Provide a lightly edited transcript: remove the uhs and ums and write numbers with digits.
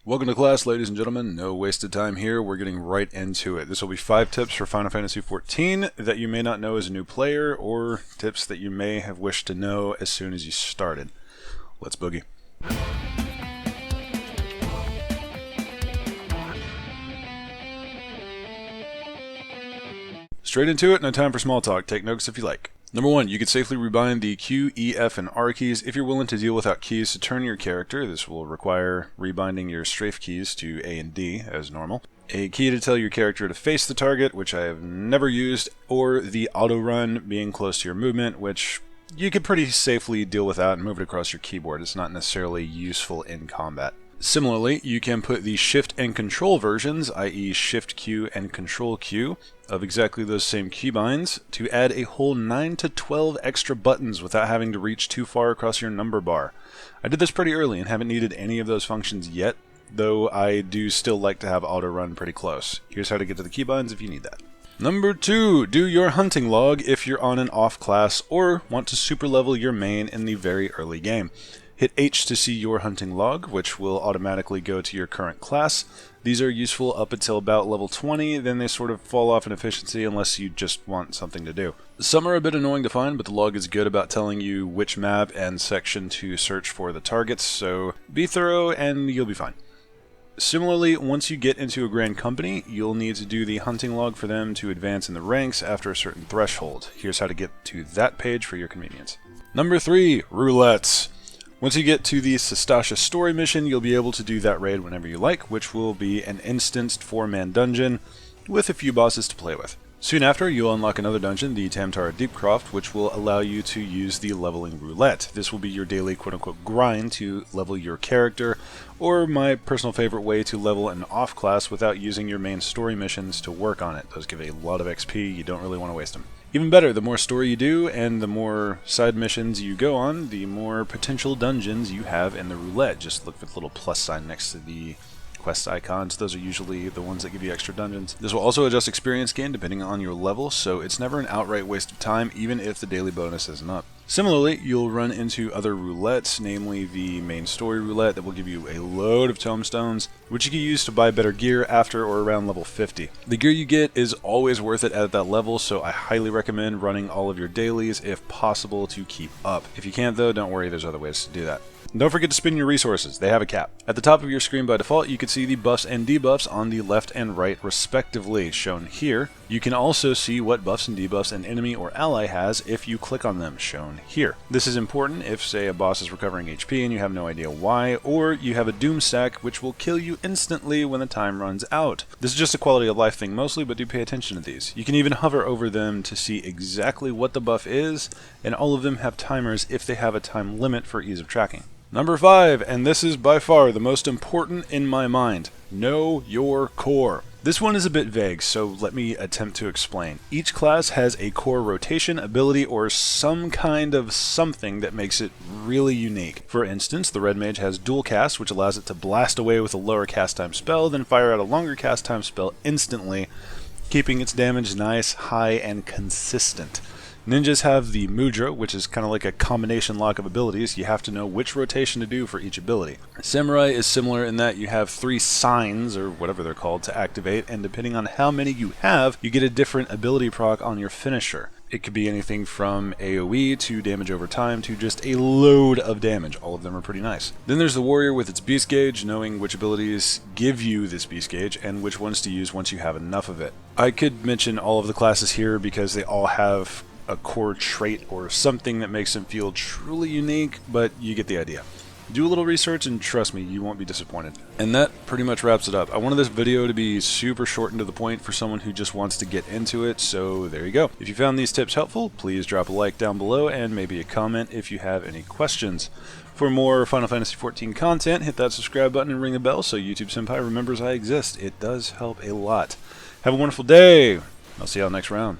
Welcome to class, ladies and gentlemen. No wasted time here. We're getting right into it. This will be 5 tips for Final Fantasy XIV that you may not know as a new player, or tips that you may have wished to know as soon as you started. Let's boogie. Straight into it, no time for small talk. Take notes if you like. Number 1, you can safely rebind the Q, E, F, and R keys if you're willing to deal without keys to turn your character. This will require rebinding your strafe keys to A and D as normal. A key to tell your character to face the target, which I have never used, or the auto run being close to your movement, which you could pretty safely deal without and move it across your keyboard. It's not necessarily useful in combat. Similarly, you can put the Shift and Control versions, i.e. Shift Q and Control Q, of exactly those same keybinds to add a whole 9 to 12 extra buttons without having to reach too far across your number bar. I did this pretty early and haven't needed any of those functions yet, though I do still like to have auto run pretty close. Here's how to get to the keybinds if you need that. Number 2, do your hunting log if you're on an off class or want to super level your main in the very early game. Hit H to see your hunting log, which will automatically go to your current class. These are useful up until about level 20, then they sort of fall off in efficiency unless you just want something to do. Some are a bit annoying to find, but the log is good about telling you which map and section to search for the targets, so be thorough and you'll be fine. Similarly, once you get into a grand company, you'll need to do the hunting log for them to advance in the ranks after a certain threshold. Here's how to get to that page for your convenience. Number 3, roulettes. Once you get to the Sestasha story mission, you'll be able to do that raid whenever you like, which will be an instanced 4-man dungeon with a few bosses to play with. Soon after, you'll unlock another dungeon, the Tamtara Deepcroft, which will allow you to use the leveling roulette. This will be your daily quote-unquote grind to level your character, or my personal favorite way to level an off-class without using your main story missions to work on it. Those give a lot of XP, you don't really want to waste them. Even better, the more story you do and the more side missions you go on, the more potential dungeons you have in the roulette. Just look for the little plus sign next to the quest icons. Those are usually the ones that give you extra dungeons. This will also adjust experience gain depending on your level, so it's never an outright waste of time, even if the daily bonus isn't up. Similarly, you'll run into other roulettes, namely the main story roulette that will give you a load of tomestones, which you can use to buy better gear after or around level 50. The gear you get is always worth it at that level, so I highly recommend running all of your dailies if possible to keep up. If you can't though, don't worry, there's other ways to do that. Don't forget to spend your resources, they have a cap. At the top of your screen by default, you can see the buffs and debuffs on the left and right respectively, shown here. You can also see what buffs and debuffs an enemy or ally has if you click on them, shown here. This is important if, say, a boss is recovering HP and you have no idea why, or you have a doom stack which will kill you instantly when the time runs out. This is just a quality of life thing mostly, but do pay attention to these. You can even hover over them to see exactly what the buff is, and all of them have timers if they have a time limit for ease of tracking. Number 5, and this is by far the most important in my mind, know your core. This one is a bit vague, so let me attempt to explain. Each class has a core rotation ability or some kind of something that makes it really unique. For instance, the Red Mage has dual cast, which allows it to blast away with a lower cast time spell, then fire out a longer cast time spell instantly, keeping its damage nice, high, and consistent. Ninjas have the Mudra, which is kind of like a combination lock of abilities. You have to know which rotation to do for each ability. Samurai is similar in that you have 3 signs, or whatever they're called, to activate, and depending on how many you have, you get a different ability proc on your finisher. It could be anything from AoE to damage over time to just a load of damage. All of them are pretty nice. Then there's the Warrior with its Beast Gauge, knowing which abilities give you this Beast Gauge and which ones to use once you have enough of it. I could mention all of the classes here because they all have a core trait or something that makes them feel truly unique, but you get the idea. Do a little research and trust me, you won't be disappointed. And that pretty much wraps it up. I wanted this video to be super short and to the point for someone who just wants to get into it, so there you go. If you found these tips helpful, please drop a like down below and maybe a comment if you have any questions. For more Final Fantasy XIV content, hit that subscribe button and ring the bell so YouTube Senpai remembers I exist. It does help a lot. Have a wonderful day. I'll see y'all next round.